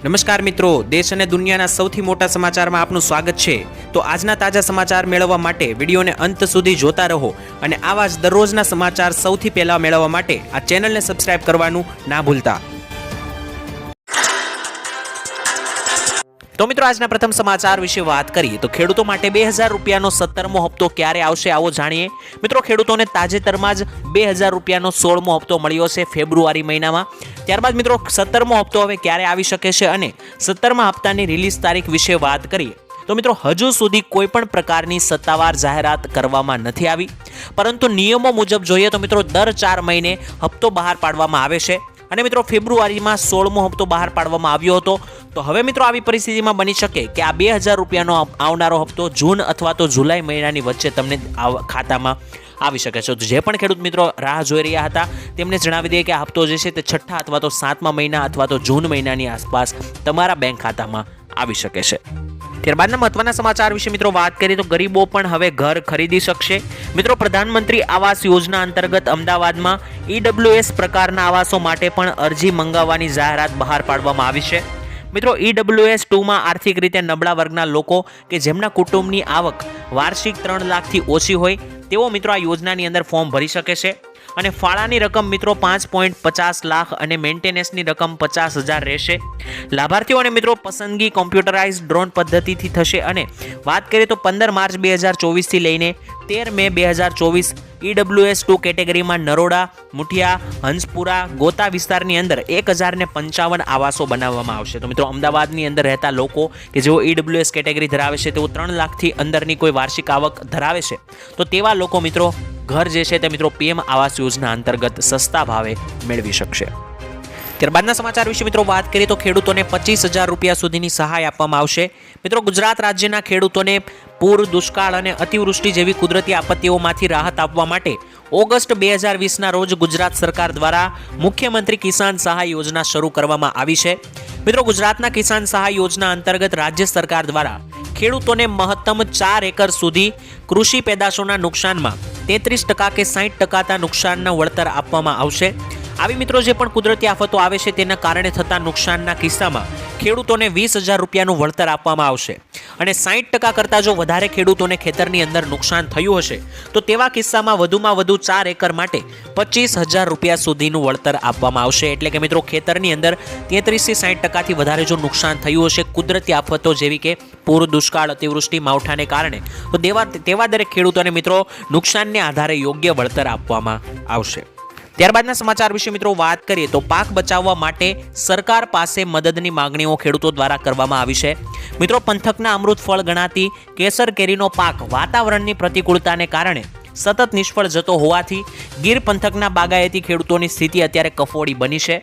નમસ્કાર મિત્રો, દેશ અને દુનિયાના સૌથી મોટા સમાચારમાં આપનું સ્વાગત છે। તો આજના તાજા સમાચાર મેળવવા માટે વિડીયોને અંત સુધી જોતા રહો અને આવા જ દરરોજના સમાચાર સૌથી પહેલા મેળવવા માટે આ ચેનલને સબસ્ક્રાઇબ કરવાનું ના ભૂલતા। તો મિત્રો આજના પ્રથમ સમાચાર વિશે વાત કરીએ તો ખેડૂતો માટે 2000 રૂપિયાનો 17મો હપ્તો ક્યારે આવશે આવો જાણીએ। મિત્રો ખેડૂતોને તાજેતરમાં જ 2000 રૂપિયાનો 16મો હપ્તો મળ્યો છે ફેબ્રુઆરી મહિનામાં। ત્યારબાદ મિત્રો 17મો હપ્તો હવે ક્યારે આવી શકે છે અને 17મા હપ્તાની રિલીઝ તારીખ વિશે વાત કરીએ તો મિત્રો હજુ સુધી કોઈ પણ પ્રકારની સત્તાવાર જાહેરાત કરવામાં નથી આવી, પરંતુ નિયમો મુજબ જોઈએ તો મિત્રો દર 4 મહિને હપ્તો બહાર પાડવામાં આવે છે અને મિત્રો ફેબ્રુઆરીમાં 16મો હપ્તો બહાર પાડવામાં આવ્યો હતો। તો હવે મિત્રો આવી પરિસ્થિતિમાં બની શકે કે આ 2000 રૂપિયાનો આવનારો હપ્તો જૂન અથવા તો જુલાઈ મહિનાની વચ્ચે તમને ખાતામાં આવી શકે છે। તો જે પણ ખેડૂત મિત્રો રાહ જોઈ રહ્યા હતા તેમને જણાવી દઈએ કે આ હપ્તો જે છે તે 6ઠા અથવા તો 7મા મહિના અથવા તો જૂન મહિનાની આસપાસ તમારા બેંક ખાતામાં આવી શકે છે। ત્યારબાદના મહત્વના સમાચાર વિશે મિત્રો વાત કરીએ તો ગરીબો પણ હવે ઘર ખરીદી શકશે। મિત્રો પ્રધાનમંત્રી આવાસ યોજના અંતર્ગત અમદાવાદમાં EWS પ્રકારના આવાસો માટે પણ અરજી મંગાવવાની જાહેરાત બહાર પાડવામાં આવી છે। મિત્રો EWS 2માં આર્થિક રીતે નબળા વર્ગના લોકો કે જેમના કુટુંબની આવક વાર્ષિક 3 લાખથી ઓછી હોય તેઓ મિત્રો આ યોજનાની અંદર ફોર્મ ભરી શકે છે અને ફાળાની રકમ મિત્રો 5.50 લાખ અને મેન્ટેનન્સની રકમ 50,000 રહેશે। લાભાર્થીઓને મિત્રો પસંદગી કોમ્પ્યુટરાઇઝ ડ્રોન પદ્ધતિથી થશે અને વાત કરીએ તો 15 માર્ચ 2024 થી લઈને 13 મે 2024 EWS 2 કેટેગરીમાં નરોડા, મુઠિયા, હંસપુરા, ગોતા વિસ્તારની અંદર 1055 આવાસો બનાવવામાં આવશે। તો મિત્રો અમદાવાદની અંદર રહેતા લોકો કે જેઓ EWS કેટેગરી ધરાવે છે તેઓ 3 લાખથી અંદરની કોઈ વાર્ષિક આવક ધરાવે છે તો તેવા લોકો મિત્રો ઘર જે છે તે મિત્રો PM આવાસ યોજના અંતર્ગત સસ્તા ભાવે મેળવી શકશે। ત્યારબાદના સમાચાર વિશે મિત્રો વાત કરીએ તો ખેડૂતોને 25,000 રૂપિયા સુધીની સહાય આપવામાં આવશે। મિત્રો ગુજરાત રાજ્યના ખેડૂતોને પૂર, દુષ્કાળ અને અતિવૃષ્ટિ જેવી કુદરતી આપત્તિઓમાંથી રાહત આપવા માટે ઓગસ્ટ 2020ના રોજ ગુજરાત સરકાર દ્વારા મુખ્યમંત્રી કિસાન સહાય યોજના શરૂ કરવામાં આવી છે। મિત્રો ગુજરાતના કિસાન સહાય યોજના અંતર્ગત રાજ્ય સરકાર દ્વારા ખેડૂતોને મહત્તમ 4 એકર સુધી કૃષિ પેદાશોના નુકસાનમાં 33% કે 60% નુકસાનના વળતર આપવામાં આવશે। આવી મિત્રો જે પણ કુદરતી આફતો આવે છે તેના કારણે થતા નુકસાનના કિસ્સામાં ખેડૂતોને 20,000 રૂપિયાનું વળતર આપવામાં આવશે અને 60% કરતાં જો વધારે ખેડૂતોને ખેતરની અંદર નુકસાન થયું હશે તો તેવા કિસ્સામાં વધુમાં વધુ 4 એકર માટે 25,000 રૂપિયા સુધીનું વળતર આપવામાં આવશે। એટલે કે મિત્રો ખેતરની અંદર 33 થી 60%થી વધારે જો નુકસાન થયું હશે કુદરતી આફતો જેવી કે પૂર, દુષ્કાળ, અતિવૃષ્ટિ, માવઠાને કારણે તો તેવા દરેક ખેડૂતોને મિત્રો નુકસાનને આધારે યોગ્ય વળતર આપવામાં આવશે। ત્યારબાદના સમાચાર વિશે મિત્રો વાત કરીએ તો પાક બચાવવા માટે સરકાર પાસે મદદની માંગણીઓ ખેડૂતો દ્વારા કરવામાં આવી છે। મિત્રો પંથકના અમૃત ફળ ગણાતી કેસર કેરીનો પાક વાતાવરણની પ્રતિકૂળતાને કારણે સતત નિષ્ફળ જતો હોવાથી ગીર પંથકના બાગાયતી ખેડૂતોની સ્થિતિ અત્યારે કફોડી બની છે।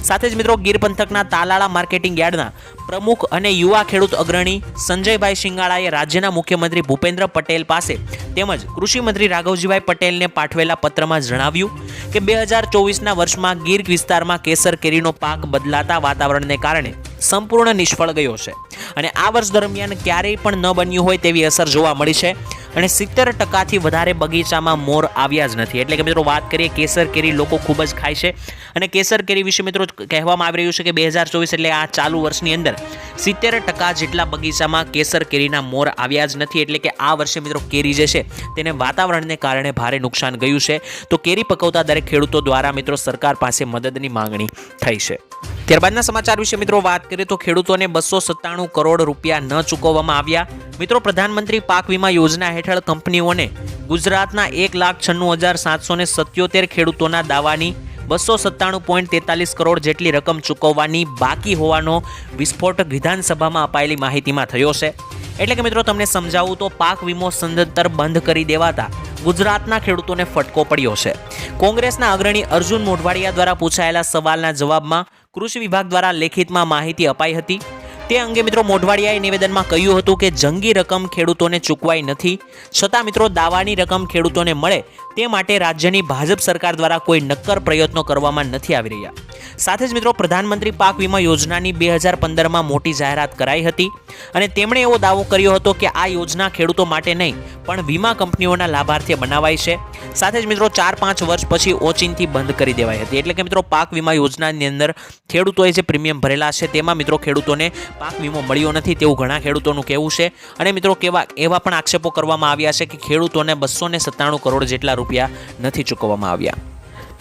સાથે જ મિત્રો ગીર પંથકના તાલાળા માર્કેટિંગ યાર્ડના પ્રમુખ અને યુવા ખેડૂત અગ્રણી સંજયભાઈ શિંગાળાએ રાજ્યના મુખ્યમંત્રી ભૂપેન્દ્ર પટેલ પાસે તેમજ કૃષિ મંત્રી રાઘવજીભાઈ પટેલને પાઠવેલા પત્રમાં જણાવ્યું કે 2024ના વર્ષમાં ગીર વિસ્તારમાં કેસર કેરીનો પાક બદલાતા વાતાવરણને કારણે સંપૂર્ણ નિષ્ફળ ગયો છે અને આ વર્ષ દરમિયાન ક્યારેય પણ ન બન્યું હોય તેવી અસર જોવા મળી છે અને 70%થી વધારે બગીચામાં મોર આવ્યા જ નથી। એટલે કે મિત્રો વાત કરીએ કેસર કેરી લોકો ખૂબ જ ખાય છે અને કેસર કેરી વિશે મિત્રો કહેવામાં આવી રહ્યું છે કે 2024 એટલે આ ચાલુ વર્ષની અંદર 70% જેટલા બગીચામાં કેસર કેરીના મોર આવ્યા જ નથી। એટલે કે આ વર્ષે મિત્રો કેરી જે છે તેને વાતાવરણને કારણે ભારે નુકસાન ગયું છે તો કેરી પકવતા દરેક ખેડૂતો દ્વારા મિત્રો સરકાર પાસે મદદની માંગણી થઈ છે। ત્યારબાદના સમાચાર વિશે મિત્રો વાત કરીએ તો ખેડૂતોને 297 કરોડ રૂપિયા ન ચૂકવવામાં આવ્યા। મિત્રો પ્રધાનમંત્રી પાક વીમા યોજના હેઠળ કંપનીઓને ગુજરાતના 1,96,777 ખેડૂતોના દાવાની 297.43 કરોડ જેટલી રકમ ચૂકવવાની બાકી હોવાનો વિસ્ફોટ વિધાનસભામાં અપાયેલી માહિતીમાં થયો છે। એટલે કે મિત્રો તમને સમજાવું તો પાક વીમો સદંતર બંધ કરી દેવાતા ગુજરાતના ખેડૂતોને ફટકો પડ્યો છે। કોંગ્રેસના અગ્રણી અર્જુન મોઢવાડિયા દ્વારા પૂછાયેલા સવાલના જવાબમાં કૃષિ વિભાગ દ્વારા લેખિતમાં માહિતી અપાઈ હતી। તે અંગે મિત્રો મોઢવાડિયાએ નિવેદનમાં કહ્યું હતું કે જંગી રકમ ખેડૂતોને ચૂકવાઈ નથી, છતાં મિત્રો દાવાની રકમ ખેડૂતોને મળે તે માટે રાજ્યની ભાજપ સરકાર દ્વારા કોઈ નક્કર પ્રયત્નો કરવામાં નથી આવી રહ્યા. સાથે જ મિત્રો પ્રધાનમંત્રી પાક વીમા યોજનાની 2015માં મોટી જાહેરાત કરાઈ હતી અને તેમણે એવો દાવો કર્યો હતો કે આ યોજના ખેડૂતો માટે નહીં પણ વીમા કંપનીઓના લાભાર્થે બનાવાઈ છે. સાથે જ મિત્રો 4-5 વર્ષ પછી ઓચિંતી બંધ કરી દેવાઈ હતી. એટલે કે મિત્રો પાક વીમા યોજનાની અંદર ખેડૂતોએ જે પ્રીમિયમ ભરેલા છે તેમાં મિત્રો ખેડૂતોને પાક વીમો મળ્યો નથી તેવું ઘણા ખેડૂતોનું કહેવું છે. અને મિત્રો એવા પણ આક્ષેપો કરવામાં આવ્યા છે કે ખેડૂતોને 297 કરોડ જેટલા રૂપિયા નથી ચૂકવવામાં આવ્યા.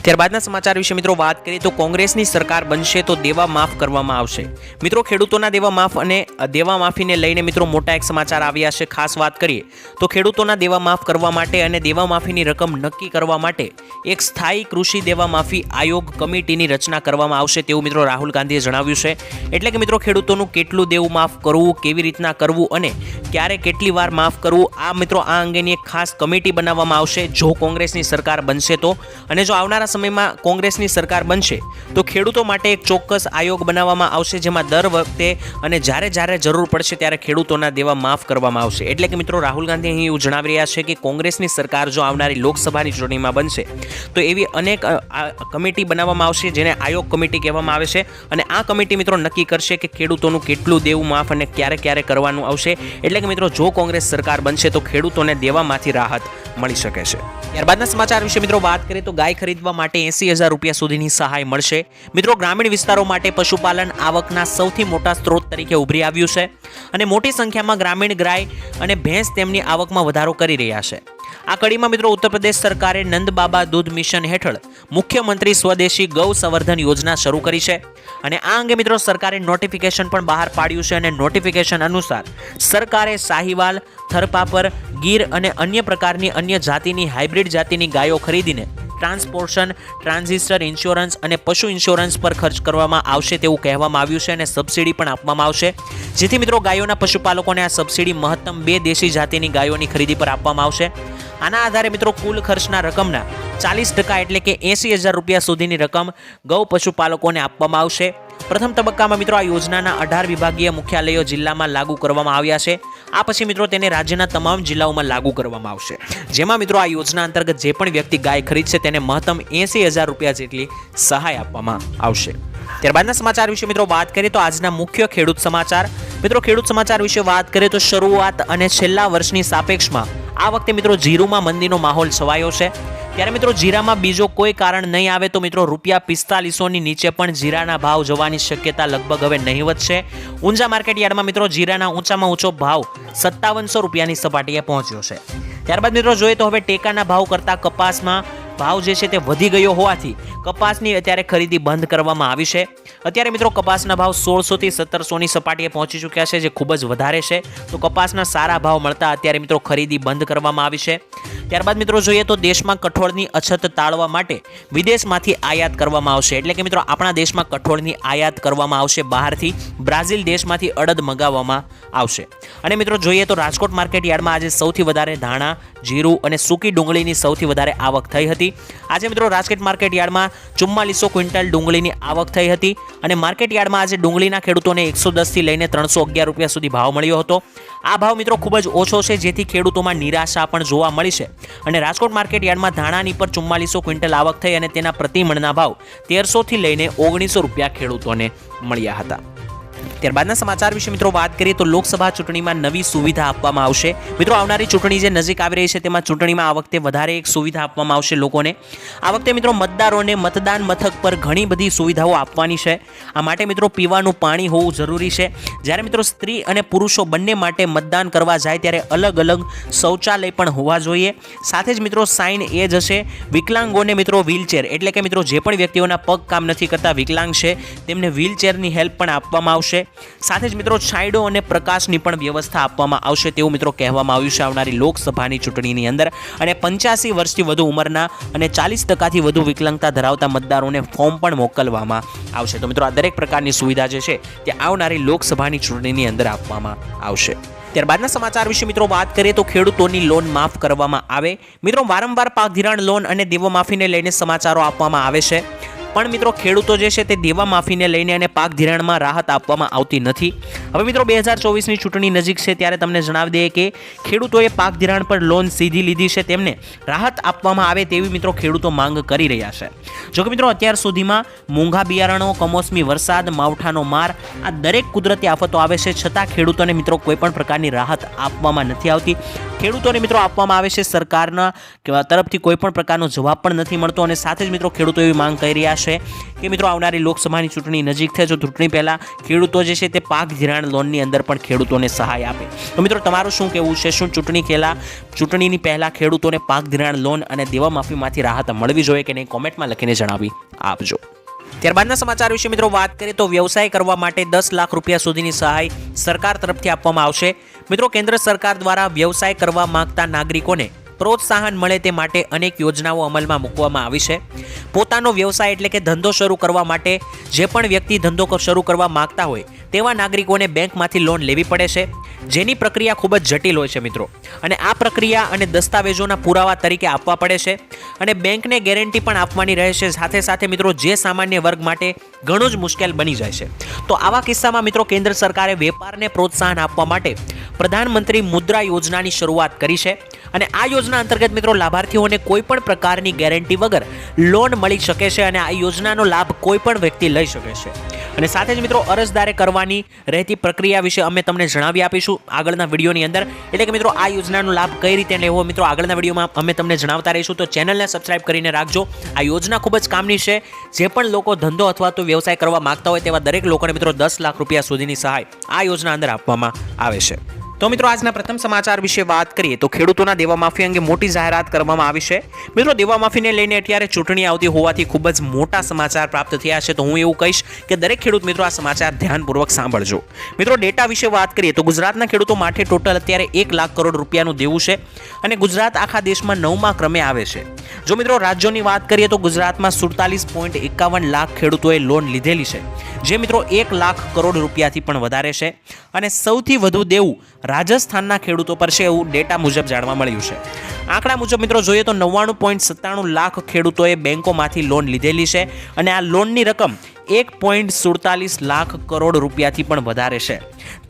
ત્યારબાદના સમાચાર વિશે મિત્રો વાત કરીએ તો કોંગ્રેસની સરકાર બનશે તો દેવા માફ કરવામાં આવશે. મિત્રો ખેડૂતોના દેવા માફ અને દેવા માફીને લઈને મિત્રો મોટા એક સમાચાર આવ્યા છે. ખાસ વાત કરીએ તો ખેડૂતોના દેવા માફ કરવા માટે અને દેવા માફીની રકમ નક્કી કરવા માટે એક સ્થાયી કૃષિ દેવા માફી આયોગ કમિટીની રચના કરવામાં આવશે તેવું મિત્રો રાહુલ ગાંધીએ જણાવ્યું છે. એટલે કે મિત્રો ખેડૂતોનું કેટલું દેવું માફ કરવું, કેવી રીતના કરવું અને ક્યારે કેટલી વાર માફ કરવું, આ મિત્રો આ અંગેની એક ખાસ કમિટી બનાવવામાં આવશે જો કોંગ્રેસની સરકાર બનશે તો. અને જો આવનારા સમયમાં કોંગ્રેસની સરકાર બનશે તો ખેડૂતો માટે એક ચોક્કસ આયોગ બનાવવામાં આવશે જેમાં દર વખતે અને જ્યારે જરૂર પડશે ત્યારે ખેડૂતોના દેવા માફ કરવામાં આવશે. એટલે કે મિત્રો રાહુલ ગાંધી અહીં એવું જણાવી રહ્યા છે કે કોંગ્રેસની સરકાર જો આવનારી લોકસભાની ચૂંટણીમાં બનશે તો એવી અનેક કમિટી બનાવવામાં આવશે જેને આયોગ કમિટી કહેવામાં આવે છે. અને આ કમિટી મિત્રો નક્કી કરશે કે ખેડૂતોનું કેટલું દેવું માફ અને ક્યારે કરવાનું આવશે. એટલે કે મિત્રો જો કોંગ્રેસ સરકાર બનશે તો ખેડૂતોને દેવામાંથી રાહત મળી શકે છે. ત્યારબાદના સમાચાર વિશે મિત્રો વાત કરીએ તો ગાય ખરીદવા માટે 80,000 રૂપિયા સુધીની સહાય મળશે. મિત્રો ગ્રામીણ વિસ્તારો માટે પશુપાલન આવકના સૌથી મોટા સ્ત્રોત તરીકે ઉભરી આવ્યું છે અને મોટી સંખ્યામાં ગ્રામીણ ગાય અને ભેંસ તેમની આવકમાં વધારો કરી રહ્યા છે. આ કડીમાં મિત્રો ઉત્તર પ્રદેશ સરકારે નંદબાબા દૂધ મિશન હેઠળ મુખ્યમંત્રી સ્વદેશી ગૌ સંવર્ધન યોજના શરૂ કરી છે અને આ અંગે મિત્રો સરકારે નોટિફિકેશન પણ બહાર પાડ્યું છે અને નોટિફિકેશન અનુસાર સરકારે સાહીવાલ, થરપાપર, ગીર અને અન્ય પ્રકારની અન્ય જાતિની હાઇબ્રિડ જાતિની ગાયો ખરીદીને ટ્રાન્સપોર્ટેશન, ટ્રાન્ઝિસ્ટર ઇન્સ્યોરન્સ અને પશુ ઇન્સ્યોરન્સ પર ખર્ચ કરવામાં આવશે તેવું કહેવામાં આવ્યું છે અને સબસિડી પણ આપવામાં આવશે. જેથી મિત્રો ગાયોના પશુપાલકોને આ સબસિડી મહત્તમ 2 દેશી જાતિની ગાયોની ખરીદી પર આપવામાં આવશે. આના આધારે મિત્રો કુલ ખર્ચના રકમના 40% એટલે કે 80,000 રૂપિયા સુધીની રકમ ગૌ પશુપાલકોને આપવામાં આવશે. પ્રથમ તબક્કામાં મિત્રો આ યોજનાના 18 વિભાગીય મુખ્યાલયો જિલ્લામાં લાગુ કરવામાં આવ્યા છે. આ પછી મિત્રો તેને રાજ્યના તમામ જિલ્લાઓમાં લાગુ કરવામાં આવશે. જેમાં મિત્રો આ યોજના અંતર્ગત જે પણ વ્યક્તિ ગાય ખરીદશે તેને મહત્તમ 80,000 રૂપિયા જેટલી સહાય આપવામાં આવશે. ત્યારબાદના સમાચાર વિશે મિત્રો વાત કરીએ તો આજના મુખ્ય ખેડૂત સમાચાર. મિત્રો ખેડૂત સમાચાર વિશે વાત કરીએ તો શરૂઆત અને છેલ્લા વર્ષની સાપેક્ષમાં આ વખતે મિત્રો જીરુમાં મંદીનો માહોલ છવાયો છે. ત્યારે મિત્રો જીરામાં બીજો કોઈ કારણ નહીં આવે તો મિત્રો ₹4500 ની નીચે પણ જીરાના ભાવ જવાની શક્યતા લગભગ હવે નહીવત છે. ઊંઝા માર્કેટ યાર્ડમાં મિત્રો જીરાના ઊંચામાં ઊંચો ભાવ ₹5700 સપાટીએ પહોંચ્યો છે. ત્યારબાદ મિત્રો જોઈએ તો હવે ટેકાના ભાવ કરતાં કપાસમાં ભાવ જે છે તે વધી ગયો હોવાથી કપાસની અત્યારે ખરીદી બંધ કરવામાં આવી છે. અત્યારે મિત્રો કપાસના ભાવ 1600 થી 1700 ની સપાટીએ પહોંચી ચૂક્યા છે જે ખૂબ જ વધારે છે. તો કપાસના સારા ભાવ મળતા અત્યારે મિત્રો ખરીદી બંધ કરવામાં આવી છે. ત્યારબાદ મિત્રો જોઈએ તો દેશમાં કઠોળની અછત ટાળવા માટે વિદેશમાંથી આયાત કરવામાં આવશે. એટલે કે મિત્રો આપણા દેશમાં કઠોળની આયાત કરવામાં આવશે બહારથી. બ્રાઝિલ દેશમાંથી અડદ મંગાવવામાં આવશે. અને મિત્રો જોઈએ તો રાજકોટ માર્કેટ યાર્ડમાં આજે સૌથી વધારે ધાણા, જીરું અને સૂકી ડુંગળીની સૌથી વધારે આવક થઈ હતી. આજે મિત્રો રાજકોટ માર્કેટ યાર્ડમાં 4400 ક્વિન્ટલ ડુંગળીની આવક થઈ હતી અને માર્કેટ યાર્ડમાં આજે ડુંગળીના ખેડૂતોને 110 થી લઈને 311 રૂપિયા સુધી ભાવ મળ્યો હતો. આ ભાવ મિત્રો ખૂબ જ ઓછો છે જેથી ખેડૂતોમાં નિરાશા પણ જોવા મળી છે. અને રાજકોટ માર્કેટ યાર્ડમાં ધાણાની પર 4400 ક્વિન્ટલ આવક થઈ અને તેના પ્રતિ મણના ભાવ 1300 થી લઈને 1900 રૂપિયા ખેડૂતોને મળ્યા હતા. ત્યારબાદના સમાચાર વિશે મિત્રો વાત કરીએ તો લોકસભા ચૂંટણીમાં નવી સુવિધા આપવામાં આવશે. મિત્રો આવનારી ચૂંટણી જે નજીક આવી રહી છે તેમાં ચૂંટણીમાં આ વખતે વધારે એક સુવિધા આપવામાં આવશે લોકોને. આ વખતે મિત્રો મતદારોને મતદાન મથક પર ઘણી બધી સુવિધાઓ આપવાની છે. આ માટે મિત્રો પીવાનું પાણી હોવું જરૂરી છે. જ્યારે મિત્રો સ્ત્રી અને પુરુષો બંને માટે મતદાન કરવા જાય ત્યારે અલગ અલગ શૌચાલય પણ હોવા જોઈએ. સાથે જ મિત્રો સાઇન એ જ હશે. વિકલાંગોને મિત્રો વ્હીલચેર એટલે કે મિત્રો જે પણ વ્યક્તિઓના પગ કામ નથી કરતા વિકલાંગ છે તેમને વ્હીલચેરની હેલ્પ પણ આપવામાં આવશે. સાથે જ મિત્રો છાંયડો અને પ્રકાશની પણ વ્યવસ્થા આપવામાં આવશે તેવું મિત્રો કહેવામાં આવ્યું છે આવનારી લોકસભાની ચૂંટણીની અંદર. અને 85 વર્ષથી વધુ ઉંમરના અને 40% થી વધુ વિકલાંગતા ધરાવતા મતદારોને ફોર્મ પણ મોકલવામાં આવશે. તો મિત્રો આ દરેક પ્રકારની સુવિધા જે છે તે આવનારી લોકસભાની ચૂંટણીની અંદર આપવામાં આવશે. ત્યારબાદના સમાચાર વિશે મિત્રો વાત કરીએ તો ખેડૂતોની લોન માફ કરવામાં આવે. મિત્રો વારંવાર પાક ધિરાણ લોન અને દેવા માફીને લઈને સમાચારો આપવામાં આવે છે. પણ મિત્રો ખેડૂતો જે છે તે દેવા માફીને લઈને અને પાક ધિરાણમાં રાહત આપવામાં આવતી નથી. હવે મિત્રો 2024ની ચૂંટણી નજીક છે ત્યારે તમને જણાવી દઈએ કે ખેડૂતોએ પાક ધિરાણ પર લોન સીધી લીધી છે તેમને રાહત આપવામાં આવે તેવી મિત્રો ખેડૂતો માંગ કરી રહ્યા છે. જો કે મિત્રો અત્યાર સુધીમાં મોંઘા બિયારણો, કમોસમી વરસાદ, માવઠાનો માર આ દરેક કુદરતી આફતો આવે છે છતાં ખેડૂતોને મિત્રો કોઈ પણ પ્રકારની રાહત આપવામાં નથી આવતી. ખેડૂતોને મિત્રો આપવામાં આવે છે સરકારના તરફથી કોઈ પણ પ્રકારનો જવાબ પણ નથી મળતો અને સાથે જ મિત્રો ખેડૂતો એવી માંગ કરી રહ્યા છે કે મિત્રો આવનારી લોકસભાની ચૂંટણી નજીક છે, જો ચૂંટણી પહેલા ખેડૂતો જે છે તે પાક ધિરાણ લોનની અંદર પણ ખેડૂતોને સહાય આપે. તો મિત્રો તમારું શું કહેવું છે? શું ચૂંટણીની પહેલા ખેડૂતોને પાક ધિરાણ લોન અને દેવા માફીમાંથી રાહત મળવી જોઈએ કે નહીં? કોમેન્ટમાં લખીને જણાવી આપજો. ત્યારબાદના સમાચાર વિશે મિત્રો વાત કરીએ તો વ્યવસાય કરવા માટે 10 લાખ રૂપિયા સુધીની સહાય સરકાર તરફથી આપવામાં આવશે. મિત્રો કેન્દ્ર સરકાર દ્વારા વ્યવસાય કરવા માંગતા નાગરિકોને પ્રોત્સાહન મળે તે માટે અનેક યોજનાઓ અમલમાં મૂકવામાં આવી છે. પોતાનો વ્યવસાય એટલે કે ધંધો શરૂ કરવા માટે જે પણ વ્યક્તિ ધંધો શરૂ કરવા માંગતા હોય તેવા નાગરિકોને બેંકમાંથી લોન લેવી પડે છે, જેની પ્રક્રિયા ખૂબ જ જટિલ હોય છે મિત્રો. અને આ પ્રક્રિયા અને દસ્તાવેજોના પુરાવા તરીકે આપવા પડે છે અને બેંકને ગેરંટી પણ આપવાની રહે છે. સાથે સાથે મિત્રો જે સામાન્ય વર્ગ માટે ઘણું જ મુશ્કેલ બની જાય છે. તો આવા કિસ્સામાં મિત્રો કેન્દ્ર સરકારે વેપારને પ્રોત્સાહન આપવા માટે પ્રધાનમંત્રી મુદ્રા યોજનાની શરૂઆત કરી છે અને આ યોજના અંતર્ગત મિત્રો લાભાર્થીઓને કોઈ પણ પ્રકારની ગેરંટી વગર લોન મળી શકે છે અને આ યોજનાનો લાભ કોઈ પણ વ્યક્તિ લઈ શકે છે. અને સાથે જ મિત્રો અરજદારે કરવાની રહેતી પ્રક્રિયા વિશે અમે તમને જણાવી આપીશું આગળના વિડીયોની અંદર. એટલે કે મિત્રો આ યોજનાનો લાભ કઈ રીતે લેવો મિત્રો આગળના વિડીયોમાં અમે તમને જણાવતા રહીશું. તો ચેનલને સબસ્ક્રાઇબ કરીને રાખજો. આ યોજના ખૂબ જ કામની છે. જે પણ લોકો ધંધો અથવા તો વ્યવસાય કરવા માંગતા હોય તેવા દરેક લોકોને મિત્રો 10 લાખ રૂપિયા સુધીની સહાય આ યોજના અંદર આપવામાં આવે છે. તો મિત્રો આજના પ્રથમ સમાચાર વિશે વાત કરીએ તો ખેડૂતોના દેવા માફી અંગે મોટી જાહેરાત કરવામાં આવી છે. મિત્રો દેવા માફીને લઈને અત્યારે ચૂંટણી આવતી હોવાથી ખૂબ જ મોટા સમાચાર પ્રાપ્ત થયા છે. તો હું એવું કહીશ કે દરેક ખેડૂત મિત્રો આ સમાચાર ધ્યાનપૂર્વક સાંભળજો. મિત્રો ડેટા વિશે વાત કરીએ તો ગુજરાતના ખેડૂતો માટે ટોટલ અત્યારે 1 લાખ કરોડ રૂપિયાનું દેવું છે અને ગુજરાત આખા દેશમાં 9મા ક્રમે આવે છે. જો મિત્રો રાજ્યોની વાત કરીએ તો ગુજરાતમાં 47.51 લાખ ખેડૂતોએ લોન લીધેલી છે, જે મિત્રો 1 લાખ કરોડ રૂપિયાથી પણ વધારે છે અને સૌથી વધુ દેવું રાજસ્થાનના ખેડૂતો પર છે એવું ડેટા મુજબ જાણવા મળ્યું છે. આંકડા મુજબ મિત્રો જોઈએ તો 99.97 લાખ ખેડૂતોએ બેંકોમાંથી લોન લીધેલી છે અને આ લોનની રકમ 1.47 લાખ કરોડ રૂપિયાથી પણ વધારે છે.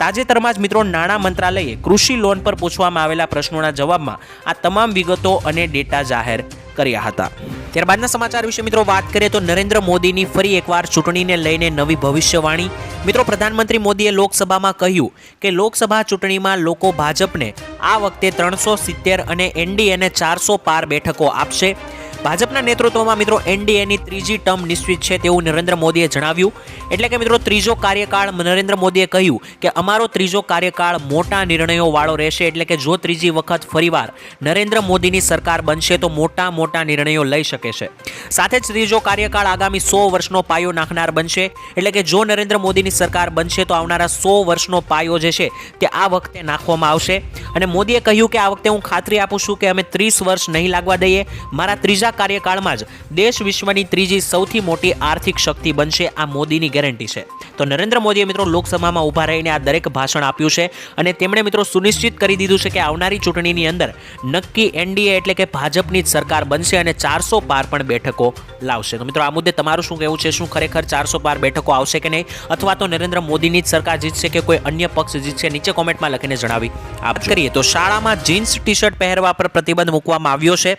તાજેતરમાં જ મિત્રો નાણાં મંત્રાલયે કૃષિ લોન પર પૂછવામાં આવેલા પ્રશ્નોના જવાબમાં આ તમામ વિગતો અને ડેટા જાહેર કર્યા હતા. ત્યારબાદના સમાચાર વિશે મિત્રો વાત કરીએ તો નરેન્દ્ર મોદીની ફરી એકવાર ચૂંટણીને લઈને નવી ભવિષ્યવાણી. મિત્રો પ્રધાનમંત્રી મોદીએ લોકસભામાં કહ્યું કે લોકસભા ચૂંટણીમાં લોકો ભાજપને આ વખતે 370 અને એનડીએને 400 પાર બેઠકો આપશે. ભાજપના નેતૃત્વમાં મિત્રો એનડીએની ત્રીજી ટર્મ નિશ્ચિત છે તેવું નરેન્દ્ર મોદીએ જણાવ્યું. એટલે કે મિત્રો ત્રીજો કાર્યકાળ નરેન્દ્ર મોદીએ કહ્યું કે અમારો ત્રીજો કાર્યકાળ મોટા નિર્ણયો વાળો રહેશે. એટલે કે જો ત્રીજી વખત ફરીવાર નરેન્દ્ર મોદીની સરકાર બનશે તો મોટા નિર્ણયો લઈ શકે છે. સાથે જ ત્રીજો કાર્યકાળ આગામી 100 વર્ષનો પાયો નાખનાર બનશે. એટલે કે જો નરેન્દ્ર મોદીની સરકાર બનશે તો આવનારા 100 વર્ષનો પાયો જે છે તે આ વખતે નાખવામાં આવશે. અને મોદીએ કહ્યું કે આ વખતે હું ખાતરી આપું છું કે અમે 30 વર્ષ નહીં લાગવા દઈએ. મારા ત્રીજા કાર્યકાળમાં જ દેશ વિશ્વની ત્રીજી સૌથી મોટી આર્થિક શક્તિ બનશે. આ મોદીની ગેરંટી છે. તો નરેન્દ્ર મોદીએ મિત્રો લોકસભામાં ઊભા રહીને આ દરેક ભાષણ આપ્યું છે અને તેમણે મિત્રો સુનિશ્ચિત કરી દીધું છે કે આવનારી ચૂંટણીની અંદર નક્કી એનડીએ એટલે કે ભાજપની જ સરકાર બનશે અને 400 પાર પણ બેઠકો લાવશે. તો મિત્રો આ મુદ્દે તમારું શું કહેવું છે? શું ખરેખર 400 પાર બેઠકો આવશે કે નહીં, અથવા તો નરેન્દ્ર મોદીની જ સરકાર જીતશે કે કોઈ અન્ય પક્ષ જીતશે? નીચે કોમેન્ટમાં લખીને જણાવી આપજો. કરીએ તો શાળામાં જીન્સ ટી-શર્ટ પહેરવા પર પ્રતિબંધ મૂકવામાં આવ્યો છે.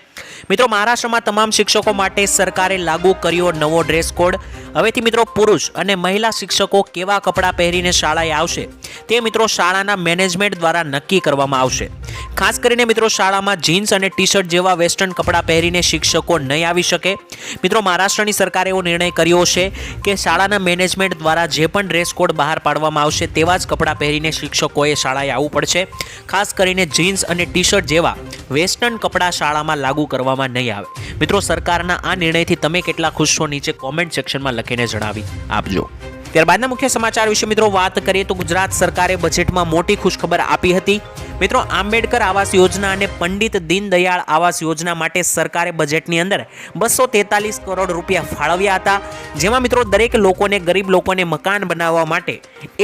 મિત્રો મહારાષ્ટ્રમાં તમામ શિક્ષકો માટે સરકારે લાગુ કર્યો નવો ડ્રેસ કોડ. હવેથી મિત્રો પુરુષ અને મહિલા શિક્ષકો કેવા કપડાં પહેરીને શાળાએ આવશે તે મિત્રો શાળાના મેનેજમેન્ટ દ્વારા નક્કી કરવામાં આવશે. ખાસ કરીને મિત્રો શાળામાં જીન્સ અને ટી-શર્ટ જેવા વેસ્ટર્ન કપડાં પહેરીને શિક્ષકો નહીં આવી શકે. મિત્રો મહારાષ્ટ્રની સરકારે એવો નિર્ણય કર્યો છે કે શાળાના મેનેજમેન્ટ દ્વારા જે પણ ડ્રેસ કોડ બહાર પાડવામાં આવશે તેવા જ કપડાં પહેરીને શિક્ષકોએ શાળાએ આવવું પડશે. ખાસ કરીને જીન્સ અને ટી-શર્ટ જેવા વેસ્ટર્ન કપડાં શાળામાં લાગુ કરવામાં નહીં આવે. મિત્રો સરકારના આ નિર્ણયથી તમે કેટલા ખુશ છો નીચે કોમેન્ટ સેક્શનમાં લખીને જણાવી આપજો. ત્યારબાદના મુખ્ય સમાચાર વિશે મિત્રો વાત કરીએ તો ગુજરાત સરકારે બજેટમાં મોટી ખુશખબર આપી હતી. મિત્રો, આંબેડકર આવાસ યોજના અને પંડિત દીનદયાળ આવાસ યોજના માટે સરકારે બજેટની અંદર 243 કરોડ રૂપિયા ફાળવ્યા હતા, જેમાં મિત્રો દરેક લોકોને, ગરીબ લોકોને મકાન બનાવવા માટે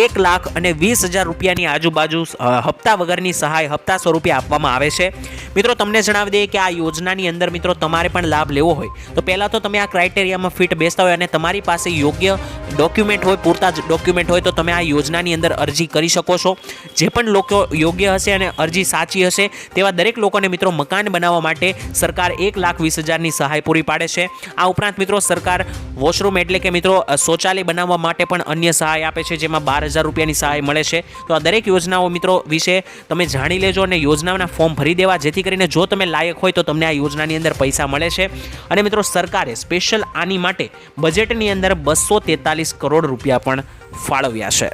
1,20,000 રૂપિયાની આજુબાજુ હપ્તા વગરની સહાય હપ્તા સ્વરૂપે આપવામાં આવે છે. મિત્રો, તમને જણાવી દઈએ કે આ યોજનાની અંદર મિત્રો તમારે પણ લાભ લેવો હોય તો પહેલાં તો તમે આ ક્રાઇટેરિયામાં ફિટ બેસતા હોય અને તમારી પાસે યોગ્ય ડોક્યુમેન્ટ હોય, પૂરતા જ ડોક્યુમેન્ટ હોય તો તમે આ યોજનાની અંદર અરજી કરી શકો છો. જે પણ લોકો યોગ્ય હશે અને અરજી સાચી હશે તેવા દરેક લોકોને મિત્રો મકાન બનાવવા માટે સરકાર 1,20,000ની સહાય પૂરી પાડે છે. આ ઉપરાંત મિત્રો સરકાર વોશરૂમ એટલે કે મિત્રો શૌચાલય બનાવવા માટે પણ અન્ય સહાય આપે છે, જેમાં 12,000 રૂપિયાની સહાય મળે છે. તો આ દરેક યોજનાઓ મિત્રો વિશે તમે જાણી લેજો અને યોજનાના ફોર્મ ભરી દેવા, જેથી કરીને જો તમે લાયક હોય તો તમને આ યોજનાની અંદર પૈસા મળે છે. અને મિત્રો સરકારે સ્પેશિયલ આની માટે બજેટની અંદર 243 કરોડ રૂપિયા પણ ફાળવ્યા છે.